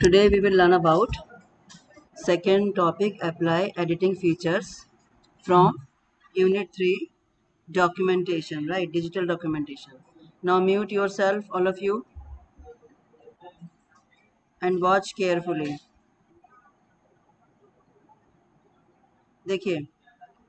Today we will learn about second topic, apply editing features from unit 3, documentation, right? Digital documentation. Now mute yourself, all of you, and watch carefully. देखिए,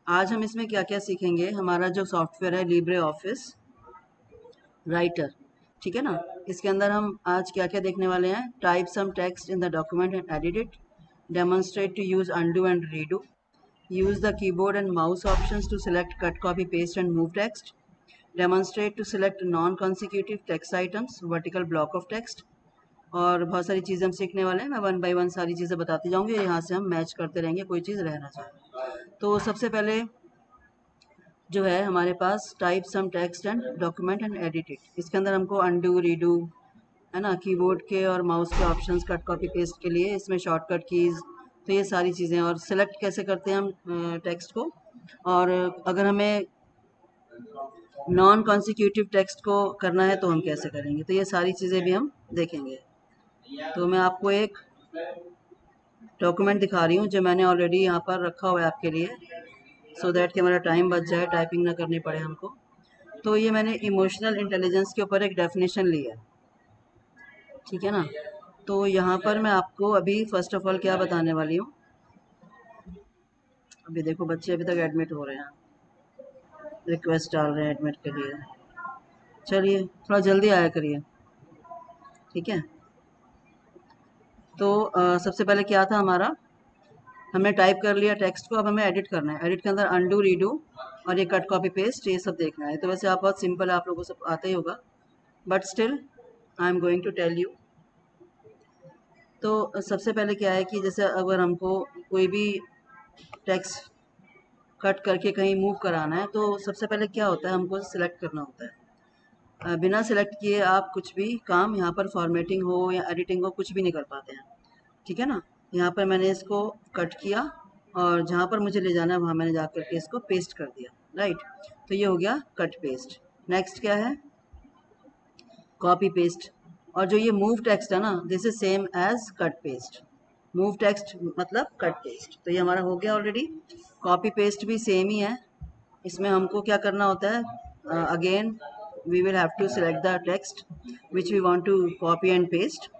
आज हम इसमें क्या क्या सीखेंगे। हमारा जो सॉफ्टवेयर है लिब्रे ऑफिस राइटर, ठीक है ना। इसके अंदर हम आज क्या क्या देखने वाले हैं। Type some text in the document and edit it, demonstrate to use undo and redo, use the keyboard and mouse options to select cut, copy, paste and move text, demonstrate to select non-consecutive text items, vertical block of text, और बहुत सारी चीज़ें हम सीखने वाले हैं। मैं one by one सारी चीज़ें बताती जाऊंगी, यहाँ से हम मैच करते रहेंगे, कोई चीज़ रह ना जाए। तो सबसे पहले जो है हमारे पास type some text and document and edit it. इसके अंदर हमको अनडू रीडू है ना, कीबोर्ड के और माउस के ऑप्शंस, कट कॉपी पेस्ट के लिए इसमें शॉर्टकट कीज़, तो ये सारी चीज़ें, और सिलेक्ट कैसे करते हैं हम टेक्स्ट को, और अगर हमें नॉन कॉन्सिक्यूटिव टेक्स्ट को करना है तो हम कैसे करेंगे, तो ये सारी चीज़ें भी हम देखेंगे। तो मैं आपको एक डॉक्यूमेंट दिखा रही हूँ जो मैंने ऑलरेडी यहाँ पर रखा हुआ है आपके लिए, सो दैट कि हमारा टाइम बच जाए, टाइपिंग ना करनी पड़े हमको। तो ये मैंने इमोशनल इंटेलिजेंस के ऊपर एक डेफिनेशन ली है, ठीक है ना। तो यहाँ पर मैं आपको अभी फर्स्ट ऑफ ऑल क्या बताने वाली हूँ। अभी देखो बच्चे अभी तक एडमिट हो रहे हैं, रिक्वेस्ट डाल रहे हैं एडमिट के लिए। चलिए थोड़ा जल्दी आया करिए, ठीक है। तो सबसे पहले क्या था हमारा, हमने टाइप कर लिया टेक्स्ट को, अब हमें एडिट करना है। एडिट के अंदर अनडू रीडू और ये कट कॉपी पेस्ट, ये सब देखना है। तो वैसे आप बहुत सिंपल है, आप लोगों को सब आता ही होगा, but still I am going to tell you. तो सबसे पहले क्या है कि जैसे अगर हमको कोई भी टेक्स्ट कट करके कहीं मूव कराना है, तो सबसे पहले क्या होता है, हमको सिलेक्ट करना होता है। बिना सिलेक्ट किए आप कुछ भी काम यहाँ पर फॉर्मेटिंग हो या एडिटिंग हो कुछ भी नहीं कर पाते हैं, ठीक है ना। यहाँ पर मैंने इसको कट किया और जहाँ पर मुझे ले जाना है वहाँ मैंने जा करके इसको पेस्ट कर दिया, राइट। तो ये हो गया कट पेस्ट। नेक्स्ट क्या है, कॉपी पेस्ट। और जो ये मूव टेक्स्ट है ना, this is same as cut paste. Move text मतलब कट पेस्ट, तो ये हमारा हो गया ऑलरेडी। कॉपी पेस्ट भी सेम ही है, इसमें हमको क्या करना होता है, again we will have to select the text which we want to copy and paste.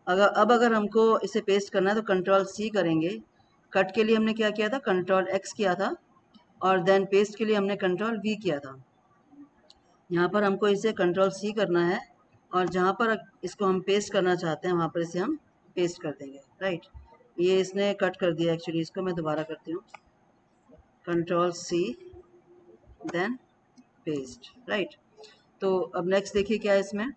अगर हमको इसे पेस्ट करना है तो कंट्रोल सी करेंगे। कट के लिए हमने क्या किया था, कंट्रोल एक्स किया था, और देन पेस्ट के लिए हमने कंट्रोल वी किया था। यहाँ पर हमको इसे कंट्रोल सी करना है, और जहाँ पर इसको हम पेस्ट करना चाहते हैं वहाँ पर इसे हम पेस्ट कर देंगे, राइट। ये इसने कट कर दिया एक्चुअली, इसको मैं दोबारा करती हूँ, control C then paste, right. तो अब नेक्स्ट देखिए क्या है इसमें,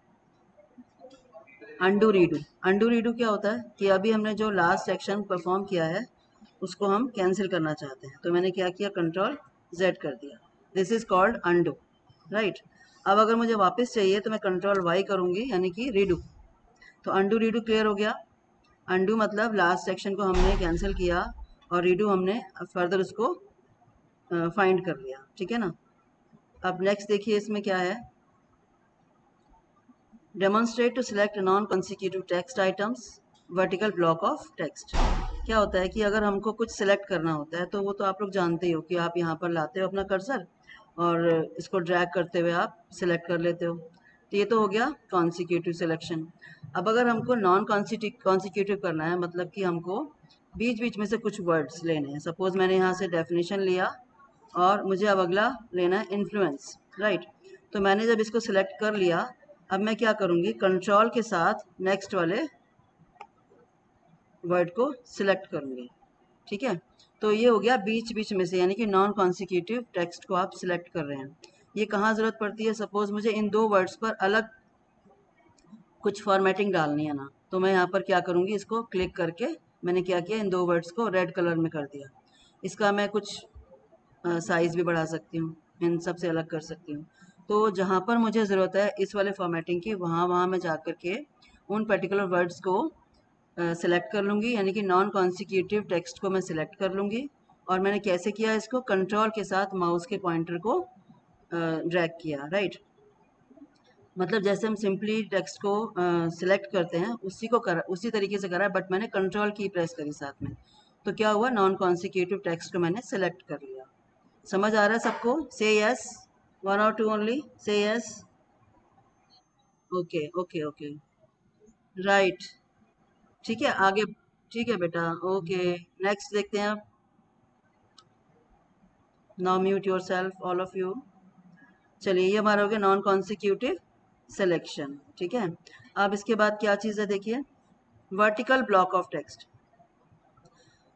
अंडू रीडू। अंडू रीडू क्या होता है कि अभी हमने जो लास्ट एक्शन परफॉर्म किया है उसको हम कैंसिल करना चाहते हैं, तो मैंने क्या किया, कंट्रोल जेड कर दिया, this is called undo, right. अब अगर मुझे वापस चाहिए तो मैं कंट्रोल वाई करूँगी, यानी कि रीडू। तो अंडू रीडू क्लियर हो गया। अंडू मतलब लास्ट सेक्शन को हमने कैंसिल किया, और रीडू हमने फर्दर उसको फाइंड कर लिया, ठीक है ना। अब नेक्स्ट देखिए इसमें क्या है, demonstrate to select non consecutive text items, vertical block of text. क्या होता है कि अगर हमको कुछ सिलेक्ट करना होता है, तो वो तो आप लोग जानते ही हो कि आप यहाँ पर लाते हो अपना कर्सर और इसको ड्रैग करते हुए आप सिलेक्ट कर लेते हो। तो ये तो हो गया कॉन्सिक्यूटिव सिलेक्शन। अब अगर हमको नॉन कॉन्सिक्यूटिव करना है, मतलब कि हमको बीच बीच में से कुछ वर्ड्स लेने हैं। सपोज मैंने यहाँ से डेफिनेशन लिया और मुझे अब अगला लेना है इन्फ्लुएंस, राइट। तो मैंने जब इसको सिलेक्ट कर लिया, अब मैं क्या करूँगी, कंट्रोल के साथ नेक्स्ट वाले वर्ड को सिलेक्ट करूँगी, ठीक है। तो ये हो गया बीच बीच में से, यानी कि नॉन कॉन्सिक्यूटिव टेक्स्ट को आप सिलेक्ट कर रहे हैं। ये कहाँ ज़रूरत पड़ती है, सपोज मुझे इन दो वर्ड्स पर अलग कुछ फॉर्मेटिंग डालनी है ना, तो मैं यहाँ पर क्या करूँगी, इसको क्लिक करके मैंने क्या किया, इन दो वर्ड्स को रेड कलर में कर दिया। इसका मैं कुछ साइज़ भी बढ़ा सकती हूँ, इन सब से अलग कर सकती हूँ। तो जहाँ पर मुझे ज़रूरत है इस वाले फॉर्मेटिंग की, वहाँ मैं जा कर के उन पर्टिकुलर वर्ड्स को सिलेक्ट कर लूँगी, यानी कि नॉन कॉन्सिक्यूटिव टेक्स्ट को मैं सिलेक्ट कर लूँगी। और मैंने कैसे किया, इसको कंट्रोल के साथ माउस के पॉइंटर को ड्रैग किया, राइट। मतलब जैसे हम सिंपली टेक्स्ट को सिलेक्ट करते हैं उसी तरीके से करा, बट मैंने कंट्रोल की प्रेस करी साथ में, तो क्या हुआ, नॉन कॉन्सिक्यूटिव टेक्स्ट को मैंने सेलेक्ट कर लिया। समझ आ रहा है सबको? से यस, 1 और 2 ओनली, से yes. Okay okay okay, right, ठीक है आगे। ठीक है बेटा, ओके। नेक्स्ट देखते हैं आप। Now mute your self all of you. चलिए, ये हमारा हो गया नॉन कॉन्सिक्यूटिव सिलेक्शन, ठीक है। अब इसके बाद क्या चीज़ है देखिए, वर्टिकल ब्लॉक ऑफ टेक्स्ट।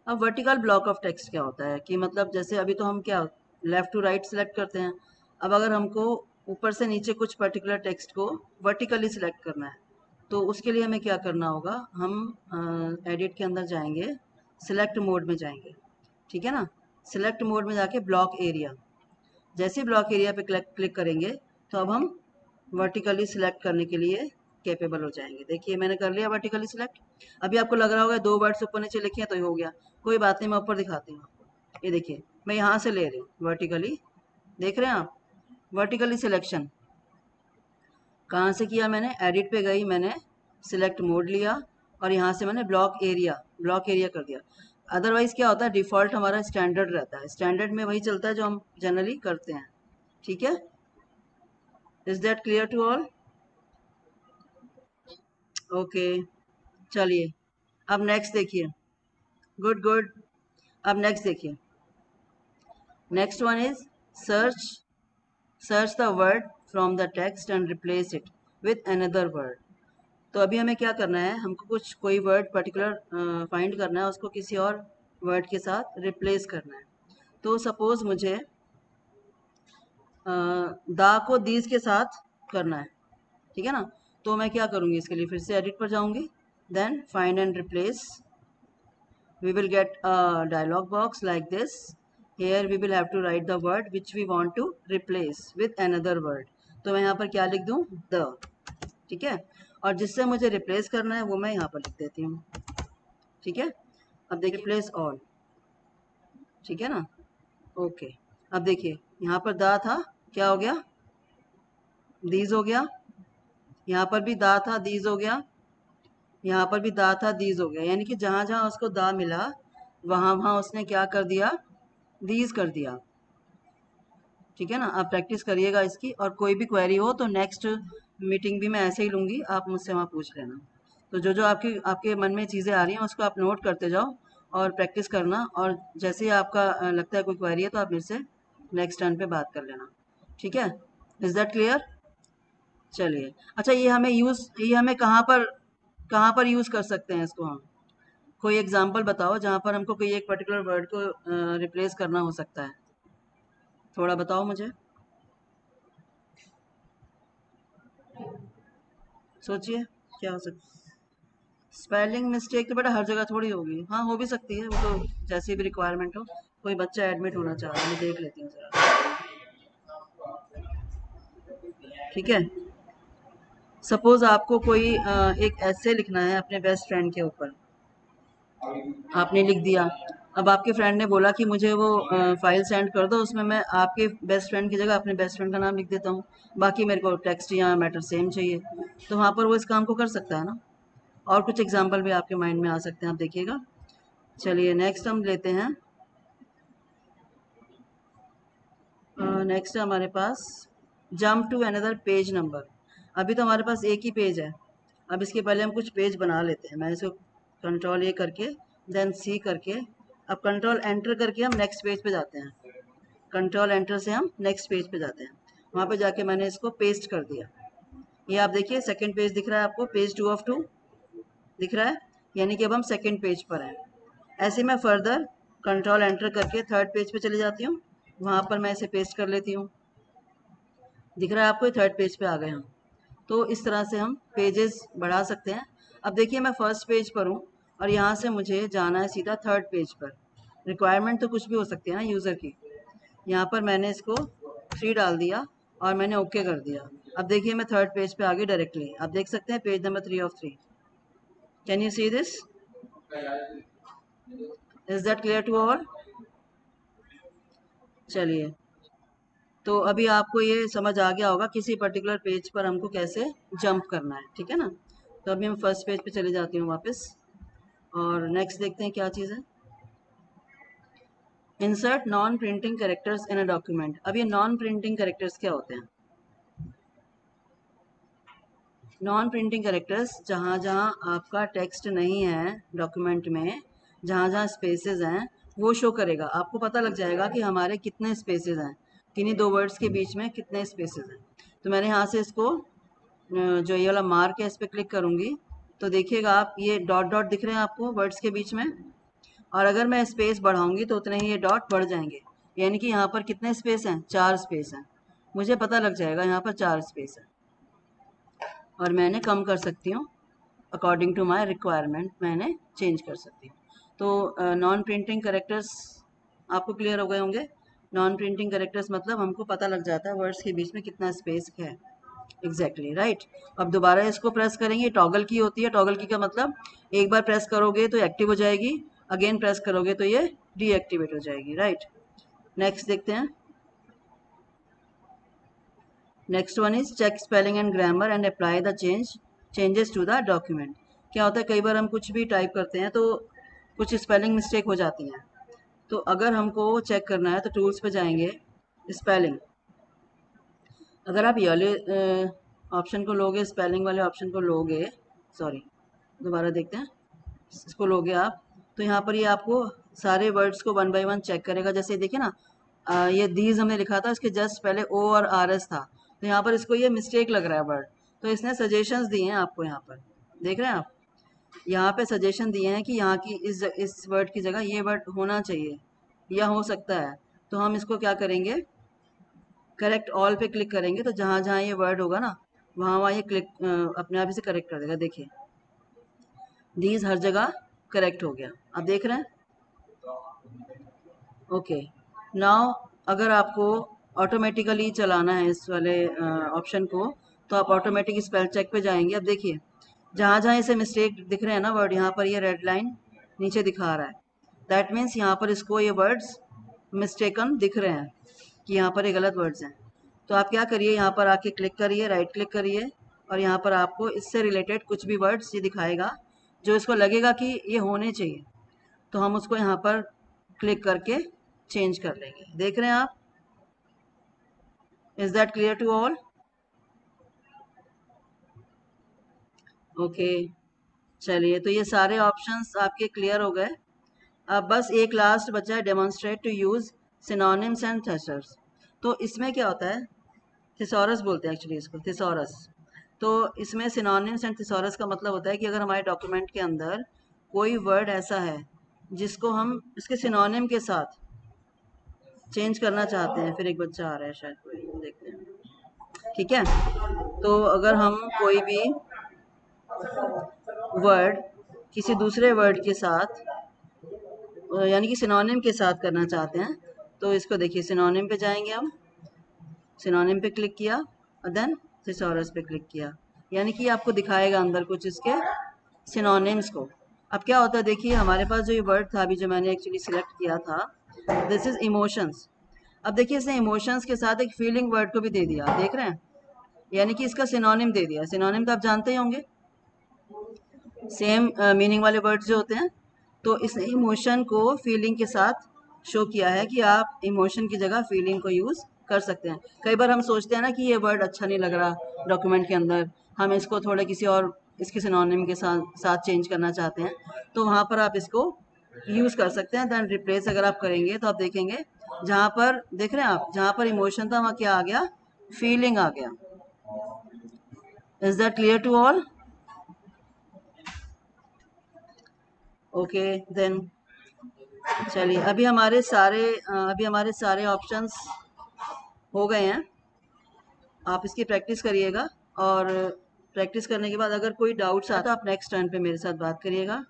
अब वर्टिकल ब्लॉक ऑफ टेक्स्ट क्या होता है कि मतलब जैसे अभी तो हम क्या लेफ्ट टू राइट सेलेक्ट करते हैं, अब अगर हमको ऊपर से नीचे कुछ पर्टिकुलर टेक्स्ट को वर्टिकली सिलेक्ट करना है, तो उसके लिए हमें क्या करना होगा, हम एडिट के अंदर जाएंगे, सिलेक्ट मोड में जाएंगे, ठीक है ना। सिलेक्ट मोड में जाके ब्लॉक एरिया, जैसे ब्लॉक एरिया पे क्लिक करेंगे तो अब हम वर्टिकली सिलेक्ट करने के लिए कैपेबल हो जाएंगे। देखिए मैंने कर लिया वर्टिकली सिलेक्ट। अभी आपको लग रहा होगा 2 वर्ड्स ऊपर नीचे लिखे हैं तो ये हो गया, कोई बात नहीं, मैं ऊपर दिखाती हूँ आपको। ये देखिए मैं यहाँ से ले रही हूँ वर्टिकली, देख रहे हैं आप, वर्टिकली सिलेक्शन कहाँ से किया मैंने, एडिट पे गई, मैंने सिलेक्ट मोड लिया और यहाँ से मैंने ब्लॉक एरिया कर दिया। अदरवाइज क्या होता है, डिफ़ॉल्ट हमारा स्टैंडर्ड रहता है, स्टैंडर्ड में वही चलता है जो हम जनरली करते हैं, ठीक है। Is that clear to all? Okay, चलिए अब नेक्स्ट देखिए। Good good. अब नेक्स्ट देखिए, next one is search, search the word from the text and replace it with another word. तो अभी हमें क्या करना है, हमको कुछ कोई वर्ड पर्टिकुलर फाइंड करना है, उसको किसी और वर्ड के साथ रिप्लेस करना है। तो सपोज मुझे दा को दीज के साथ करना है, ठीक है ना। तो मैं क्या करूँगी, इसके लिए फिर से एडिट पर जाऊँगी, then find and replace. We will get a dialog box like this. Here we will have to write the word which we want to replace with another word. तो मैं यहाँ पर क्या लिख दूँ, the, ठीक है। और जिससे मुझे रिप्लेस करना है वो मैं यहाँ पर लिख देती हूँ, ठीक है। अब देखिए रिप्लेस ऑल, ठीक है ना, ओके। अब देखिए यहाँ पर दा था, क्या हो गया, दीज हो गया। यहाँ पर भी दा था, दीज हो गया। यहाँ पर भी दा था, दीज हो गया। यानी कि जहाँ जहाँ उसको दा मिला वहाँ वहाँ उसने क्या कर दिया, दीज कर दिया, ठीक है ना। आप प्रैक्टिस करिएगा इसकी, और कोई भी क्वेरी हो तो नेक्स्ट मीटिंग भी मैं ऐसे ही लूँगी, आप मुझसे वहाँ पूछ लेना। तो जो जो आपके आपके मन में चीज़ें आ रही हैं उसको आप नोट करते जाओ और प्रैक्टिस करना, और जैसे ही आपका लगता है कोई क्वेरी है तो आप मेरे से नेक्स्ट टर्न पे बात कर लेना, ठीक है। Is that clear? चलिए, अच्छा ये हमें कहाँ पर यूज़ कर सकते हैं इसको हम? कोई एग्जाम्पल बताओ जहाँ पर हमको कोई एक पर्टिकुलर वर्ड को रिप्लेस करना हो सकता है, थोड़ा बताओ मुझे, सोचिए क्या हो सकता है। स्पेलिंग मिस्टेक तो बेटा हर जगह थोड़ी होगी, हाँ हो भी सकती है, वो तो जैसी भी रिक्वायरमेंट हो। कोई बच्चा एडमिट होना चाह रहा है, मैं देख लेती हूँ जरा, ठीक है। सपोज आपको कोई एक ऐसे लिखना है अपने बेस्ट फ्रेंड के ऊपर, आपने लिख दिया। अब आपके फ्रेंड ने बोला कि मुझे वो फाइल सेंड कर दो, उसमें मैं आपके बेस्ट फ्रेंड की जगह अपने बेस्ट फ्रेंड का नाम लिख देता हूँ, बाकी मेरे को टेक्स्ट या मैटर सेम चाहिए, तो वहाँ पर वो इस काम को कर सकता है ना। और कुछ एग्जाम्पल भी आपके माइंड में आ सकते हैं, आप देखिएगा। चलिए नेक्स्ट हम लेते हैं, नेक्स्ट है हमारे पास jump to another page number. अभी तो हमारे पास एक ही पेज है, अब इसके पहले हम कुछ पेज बना लेते हैं। मैं इसको कंट्रोल ए करके देन सी करके, अब कंट्रोल एंटर करके हम नेक्स्ट पेज पे जाते हैं, कंट्रोल एंटर से हम नेक्स्ट पेज पे जाते हैं। वहाँ पे जाके मैंने इसको पेस्ट कर दिया, ये आप देखिए सेकंड पेज दिख रहा है आपको, पेज 2 of 2 दिख रहा है, यानी कि अब हम सेकंड पेज पर हैं। ऐसे मैं फर्दर कंट्रोल एंटर करके थर्ड पेज पे चली जाती हूँ, वहाँ पर मैं इसे पेस्ट कर लेती हूँ, दिख रहा है आपको, थर्ड पेज पे आ गए हम। तो इस तरह से हम पेजेस बढ़ा सकते हैं। अब देखिए मैं फर्स्ट पेज पर हूँ और यहाँ से मुझे जाना है सीधा थर्ड पेज पर। रिक्वायरमेंट तो कुछ भी हो सकती है ना यूज़र की। यहाँ पर मैंने इसको 3 डाल दिया और मैंने ओके कर दिया। अब देखिए मैं थर्ड पेज पे आ गई डायरेक्टली, आप देख सकते हैं page number 3 of 3। Can you see this? Is that clear to all? चलिए, तो अभी आपको ये समझ आ गया होगा किसी पर्टिकुलर पेज पर हमको कैसे जंप करना है, ठीक है ना। तो अभी हम फर्स्ट पेज पे चले जाती हूँ वापस, और नेक्स्ट देखते हैं क्या चीज़ है। Insert non printing characters in a document. अब ये नॉन प्रिंटिंग कैरेक्टर्स क्या होते हैं? नॉन प्रिंटिंग कैरेक्टर्स जहाँ जहाँ आपका टेक्स्ट नहीं है डॉक्यूमेंट में, जहाँ जहाँ स्पेसेस हैं वो शो करेगा। आपको पता लग जाएगा कि हमारे कितने स्पेसेस हैं, किन्हीं दो वर्ड्स के बीच में कितने स्पेसेस हैं। तो मैंने यहाँ से इसको जो ये वाला मार्क है इस पर क्लिक करूँगी, तो देखिएगा आप ये डॉट डॉट दिख रहे हैं आपको वर्ड्स के बीच में, और अगर मैं स्पेस बढ़ाऊंगी तो उतने ही ये डॉट बढ़ जाएंगे। यानी कि यहाँ पर कितने स्पेस हैं? 4 स्पेस हैं। मुझे पता लग जाएगा यहाँ पर 4 स्पेस है, और मैंने कम कर सकती हूँ अकॉर्डिंग टू माई रिक्वायरमेंट, मैंने चेंज कर सकती हूँ। तो नॉन प्रिंटिंग करेक्टर्स आपको क्लियर हो गए होंगे। नॉन प्रिंटिंग करेक्टर्स मतलब हमको पता लग जाता है वर्ड्स के बीच में कितना स्पेस है। Exactly right. अब दोबारा इसको प्रेस करेंगे, टॉगल की होती है। टॉगल की का मतलब एक बार प्रेस करोगे तो एक्टिव हो जाएगी, अगेन प्रेस करोगे तो ये डीएक्टिवेट हो जाएगी, राइट। नेक्स्ट देखते हैं। Next one is check spelling and grammar and apply the changes to the document. क्या होता है, कई बार हम कुछ भी टाइप करते हैं तो कुछ स्पेलिंग मिस्टेक हो जाती हैं। तो अगर हमको चेक करना है तो टूल्स पे जाएंगे, स्पेलिंग। अगर आप ये वाले ऑप्शन को लोगे, स्पेलिंग वाले ऑप्शन को लोगे, सॉरी दोबारा देखते हैं, इसको लोगे आप, तो यहाँ पर ये आपको सारे वर्ड्स को वन बाय वन चेक करेगा। जैसे देखिए ना, ये दीज हमने लिखा था, इसके जस्ट पहले ओ और आर एस था, तो यहाँ पर इसको ये मिस्टेक लग रहा है वर्ड, तो इसने सजेशंस दिए हैं आपको। यहाँ पर देख रहे हैं आप, यहाँ पे सजेशन दिए हैं कि यहाँ की इस वर्ड की जगह ये वर्ड होना चाहिए या हो सकता है। तो हम इसको क्या करेंगे, करेक्ट ऑल पे क्लिक करेंगे, तो जहाँ जहाँ ये वर्ड होगा ना वहाँ वहाँ ये क्लिक अपने आप ही से करेक्ट कर देगा। देखिए दीज हर जगह करेक्ट हो गया, आप देख रहे हैं। ओके, नाउ अगर आपको ऑटोमेटिकली चलाना है इस वाले ऑप्शन को, तो आप ऑटोमेटिक स्पेल चेक पे जाएंगे। अब देखिए जहाँ जहाँ इसे मिस्टेक दिख रहे हैं ना वर्ड, यहाँ पर ये रेड लाइन नीचे दिखा रहा है, दैट मीन्स यहाँ पर इसको ये वर्ड्स मिस्टेकन दिख रहे हैं कि यहाँ पर ये गलत वर्ड्स हैं। तो आप क्या करिए, यहाँ पर आके क्लिक करिए, राइट क्लिक करिए, और यहाँ पर आपको इससे रिलेटेड कुछ भी वर्ड्स ये दिखाएगा जो इसको लगेगा कि ये होने चाहिए, तो हम उसको यहाँ पर क्लिक करके चेंज कर लेंगे। देख रहे हैं आप, is that clear to all? Okay, चलिए, तो ये सारे ऑप्शंस आपके क्लियर हो गए। अब बस एक लास्ट बचा है, demonstrate to use synonyms and thesaurus. तो इसमें क्या होता है, थिसॉरस बोलते हैं एक्चुअली इसको, थिसॉरस। तो इसमें सिनोनिम्स एंड थिसॉरस का मतलब होता है कि अगर हमारे डॉक्यूमेंट के अंदर कोई वर्ड ऐसा है जिसको हम इसके सिनोनिम के साथ चेंज करना चाहते हैं, फिर एक बच्चा आ रहा है शायद, कोई देखते हैं, ठीक है। तो अगर हम कोई भी वर्ड किसी दूसरे वर्ड के साथ यानी कि सिनोनिम के साथ करना चाहते हैं, तो इसको देखिए, सिनोनिम पे जाएंगे हम, सिनोनिम पे क्लिक किया और देन थिसॉरस पे क्लिक किया, यानी कि आपको दिखाएगा अंदर कुछ इसके सिनोनिम्स को। अब क्या होता है, देखिए हमारे पास जो ये वर्ड था अभी जो मैंने एक्चुअली सिलेक्ट किया था, दिस इज इमोशंस। अब देखिए इसने इमोशंस के साथ एक फीलिंग वर्ड को भी दे दिया, देख रहे हैं, यानी कि इसका सिनोनिम दे दिया। सिनोनिम तो आप जानते ही होंगे, सेम मीनिंग वाले वर्ड्स जो होते हैं। तो इसने इमोशन को फीलिंग के साथ शो किया है कि आप इमोशन की जगह फीलिंग को यूज़ कर सकते हैं। कई बार हम सोचते हैं ना कि ये वर्ड अच्छा नहीं लग रहा डॉक्यूमेंट के अंदर, हम इसको थोड़ा किसी और इसके सिनोनिम के साथ चेंज करना चाहते हैं, तो वहाँ पर आप इसको यूज़ कर सकते हैं। देन रिप्लेस अगर आप करेंगे तो आप देखेंगे जहाँ पर देख रहे हैं आप, जहाँ पर इमोशन था वहाँ क्या आ गया, फीलिंग आ गया। Is that clear to all? Okay then, चलिए अभी हमारे सारे ऑप्शंस हो गए हैं। आप इसकी प्रैक्टिस करिएगा, और प्रैक्टिस करने के बाद अगर कोई डाउट्स आता है आप नेक्स्ट टर्न पे मेरे साथ बात करिएगा।